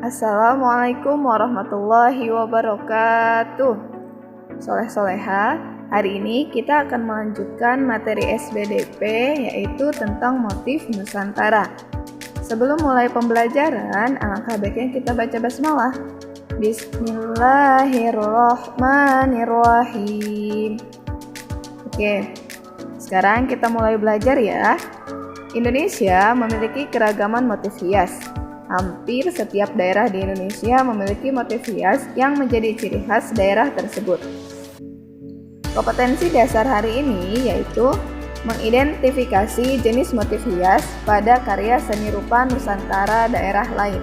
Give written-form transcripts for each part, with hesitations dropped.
Assalamualaikum warahmatullahi wabarakatuh. Soleh-soleha, hari ini kita akan melanjutkan materi SBDP yaitu tentang motif Nusantara. Sebelum mulai pembelajaran, alangkah baiknya kita baca basmalah. Bismillahirrahmanirrahim. Oke, sekarang kita mulai belajar ya. Indonesia memiliki keragaman motif hias. Hampir setiap daerah di Indonesia memiliki motif hias yang menjadi ciri khas daerah tersebut. Kompetensi dasar hari ini yaitu mengidentifikasi jenis motif hias pada karya seni rupa Nusantara daerah lain.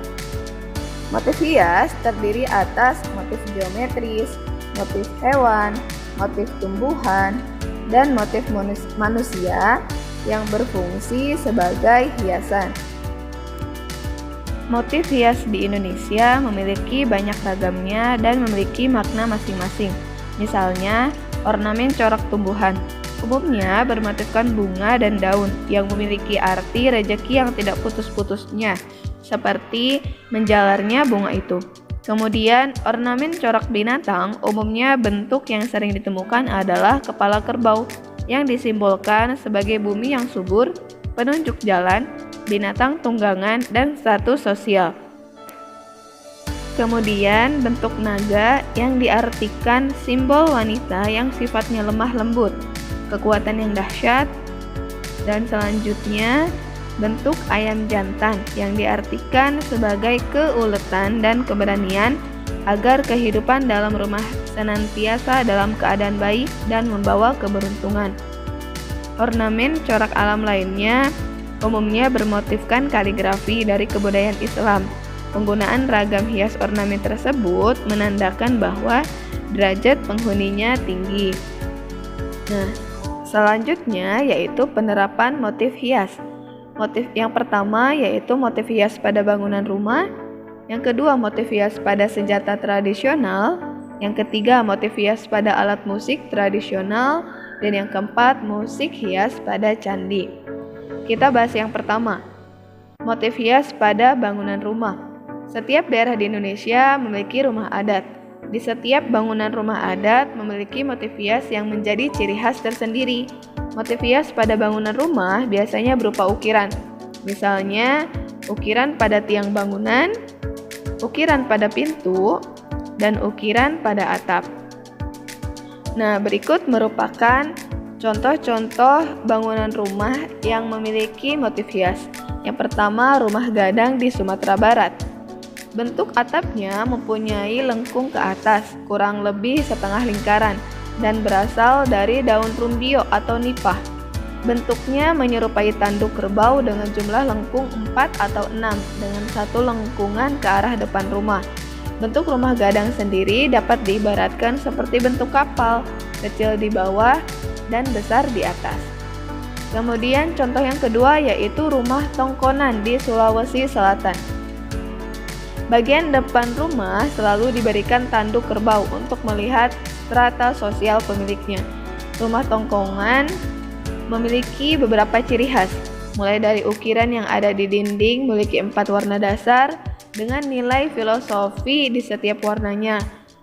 Motif hias terdiri atas motif geometris, motif hewan, motif tumbuhan, dan motif manusia yang berfungsi sebagai hiasan. Motif hias di Indonesia memiliki banyak ragamnya dan memiliki makna masing-masing. Misalnya, ornamen corak tumbuhan umumnya bermotifkan bunga dan daun yang memiliki arti rejeki yang tidak putus-putusnya, seperti menjalarnya bunga itu. Kemudian, ornamen corak binatang umumnya bentuk yang sering ditemukan adalah kepala kerbau yang disimbolkan sebagai bumi yang subur, penunjuk jalan, binatang tunggangan, dan status sosial. Kemudian bentuk naga yang diartikan simbol wanita yang sifatnya lemah lembut, kekuatan yang dahsyat, dan selanjutnya bentuk ayam jantan yang diartikan sebagai keuletan dan keberanian agar kehidupan dalam rumah senantiasa dalam keadaan baik dan membawa keberuntungan. Ornamen corak alam lainnya umumnya bermotifkan kaligrafi dari kebudayaan Islam. Penggunaan ragam hias ornamen tersebut menandakan bahwa derajat penghuninya tinggi. Nah, selanjutnya yaitu penerapan motif hias. Motif yang pertama yaitu motif hias pada bangunan rumah, yang kedua motif hias pada senjata tradisional, yang ketiga motif hias pada alat musik tradisional, dan yang keempat musik hias pada candi. Kita bahas yang pertama, motif hias pada bangunan rumah. Setiap daerah di Indonesia memiliki rumah adat. Di setiap bangunan rumah adat memiliki motif hias yang menjadi ciri khas tersendiri. Motif hias pada bangunan rumah biasanya berupa ukiran. Misalnya, ukiran pada tiang bangunan, ukiran pada pintu, dan ukiran pada atap. Nah, berikut merupakan contoh-contoh bangunan rumah yang memiliki motif hias. Yang pertama, rumah gadang di Sumatera Barat. Bentuk atapnya mempunyai lengkung ke atas, kurang lebih setengah lingkaran, dan berasal dari daun rumbio atau nipah. Bentuknya menyerupai tanduk kerbau dengan jumlah lengkung 4 atau 6, dengan satu lengkungan ke arah depan rumah. Bentuk rumah gadang sendiri dapat diibaratkan seperti bentuk kapal, kecil di bawah dan besar di atas. Kemudian contoh yang kedua yaitu rumah tongkonan di Sulawesi Selatan. Bagian depan rumah selalu diberikan tanduk kerbau untuk melihat strata sosial pemiliknya. Rumah tongkongan memiliki beberapa ciri khas, mulai dari ukiran yang ada di dinding memiliki 4 warna dasar dengan nilai filosofi di setiap warnanya.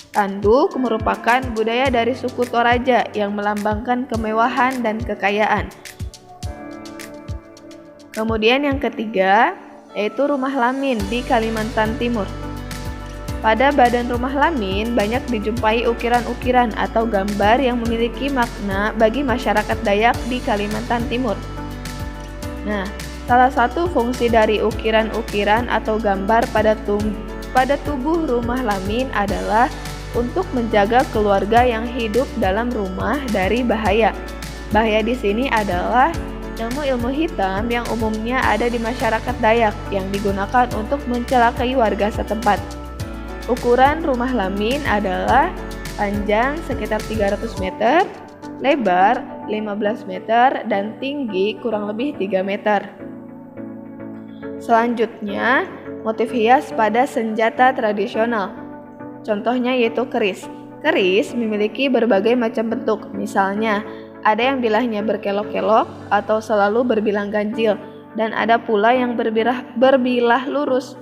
Tanduk merupakan budaya dari suku Toraja yang melambangkan kemewahan dan kekayaan. Kemudian yang ketiga, yaitu rumah lamin di Kalimantan Timur. Pada badan rumah lamin banyak dijumpai ukiran-ukiran atau gambar yang memiliki makna bagi masyarakat Dayak di Kalimantan Timur. Nah, salah satu fungsi dari ukiran-ukiran atau gambar pada tubuh rumah lamin adalah untuk menjaga keluarga yang hidup dalam rumah dari bahaya. Bahaya di sini adalah ilmu-ilmu hitam yang umumnya ada di masyarakat Dayak yang digunakan untuk mencelakai warga setempat. Ukuran rumah lamin adalah panjang sekitar 300 meter, lebar 15 meter, dan tinggi kurang lebih 3 meter. Selanjutnya, motif hias pada senjata tradisional. Contohnya yaitu keris. Keris memiliki berbagai macam bentuk, misalnya ada yang bilahnya berkelok-kelok atau selalu berbilang ganjil, dan ada pula yang berbilah lurus.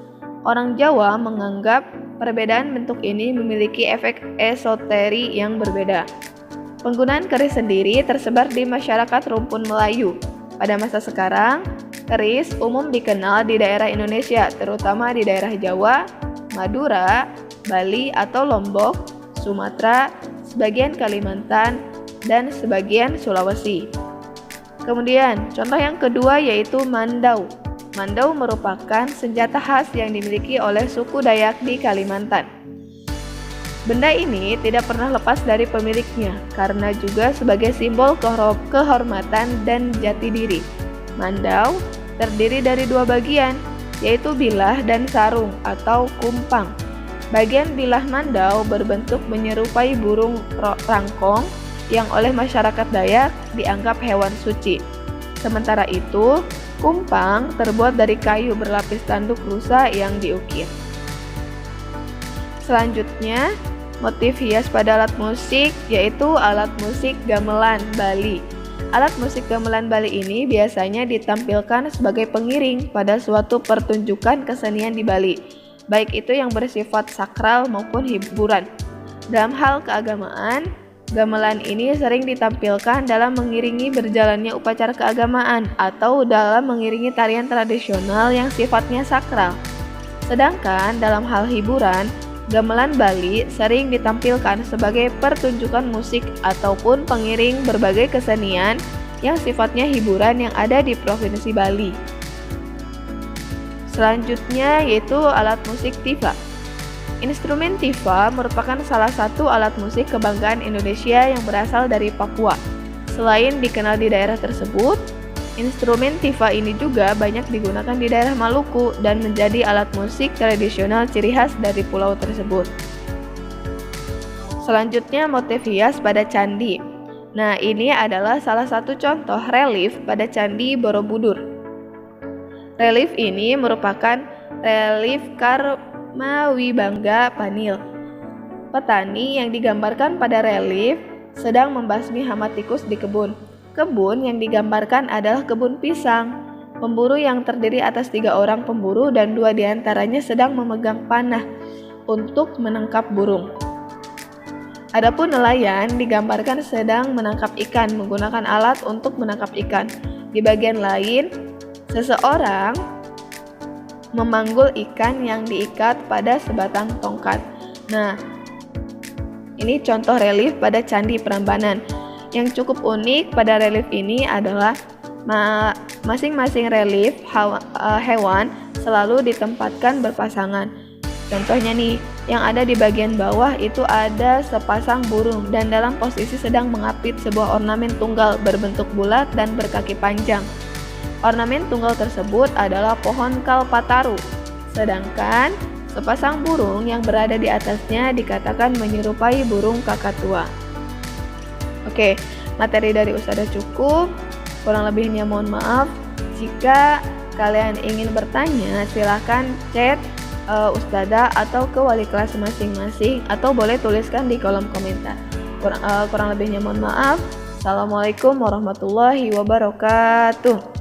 Orang Jawa menganggap perbedaan bentuk ini memiliki efek esoteri yang berbeda. Penggunaan keris sendiri tersebar di masyarakat rumpun Melayu. Pada masa sekarang, keris umum dikenal di daerah Indonesia, terutama di daerah Jawa, Madura, Bali atau Lombok, Sumatera, sebagian Kalimantan, dan sebagian Sulawesi. Kemudian, contoh yang kedua yaitu mandau. Mandau merupakan senjata khas yang dimiliki oleh suku Dayak di Kalimantan. Benda ini tidak pernah lepas dari pemiliknya karena juga sebagai simbol kehormatan dan jati diri. Mandau terdiri dari dua bagian, yaitu bilah dan sarung atau kumpang. Bagian bilah mandau berbentuk menyerupai burung rangkong yang oleh masyarakat Dayak dianggap hewan suci. Sementara itu, kumpang terbuat dari kayu berlapis tanduk rusa yang diukir. Selanjutnya, motif hias pada alat musik yaitu alat musik gamelan Bali. Alat musik gamelan Bali ini biasanya ditampilkan sebagai pengiring pada suatu pertunjukan kesenian di Bali, baik itu yang bersifat sakral maupun hiburan. Dalam hal keagamaan, gamelan ini sering ditampilkan dalam mengiringi berjalannya upacara keagamaan atau dalam mengiringi tarian tradisional yang sifatnya sakral. Sedangkan dalam hal hiburan, gamelan Bali sering ditampilkan sebagai pertunjukan musik ataupun pengiring berbagai kesenian yang sifatnya hiburan yang ada di Provinsi Bali. Selanjutnya yaitu alat musik tifa. Instrumen tifa merupakan salah satu alat musik kebanggaan Indonesia yang berasal dari Papua. Selain dikenal di daerah tersebut, instrumen tifa ini juga banyak digunakan di daerah Maluku dan menjadi alat musik tradisional ciri khas dari pulau tersebut. Selanjutnya motif hias pada candi. Nah, ini adalah salah satu contoh relief pada Candi Borobudur. Relief ini merupakan relief Karmawibangga Panil. Petani yang digambarkan pada relief sedang membasmi hama tikus di kebun. Kebun yang digambarkan adalah kebun pisang. Pemburu yang terdiri atas 3 orang pemburu dan 2 diantaranya sedang memegang panah untuk menangkap burung. Adapun nelayan digambarkan sedang menangkap ikan menggunakan alat untuk menangkap ikan. Di bagian lain, seseorang memanggul ikan yang diikat pada sebatang tongkat. Nah, ini contoh relief pada Candi Prambanan. Yang cukup unik pada relief ini adalah masing-masing relief hewan selalu ditempatkan berpasangan. Contohnya nih, yang ada di bagian bawah itu ada sepasang burung dan dalam posisi sedang mengapit sebuah ornamen tunggal berbentuk bulat dan berkaki panjang. Ornamen tunggal tersebut adalah pohon kalpataru, sedangkan sepasang burung yang berada di atasnya dikatakan menyerupai burung kakatua. Oke, materi dari Ustadzah cukup. Kurang lebihnya mohon maaf. Jika kalian ingin bertanya, silahkan chat Ustadzah atau ke wali kelas masing-masing, atau boleh tuliskan di kolom komentar. Kurang lebihnya mohon maaf. Assalamualaikum warahmatullahi wabarakatuh.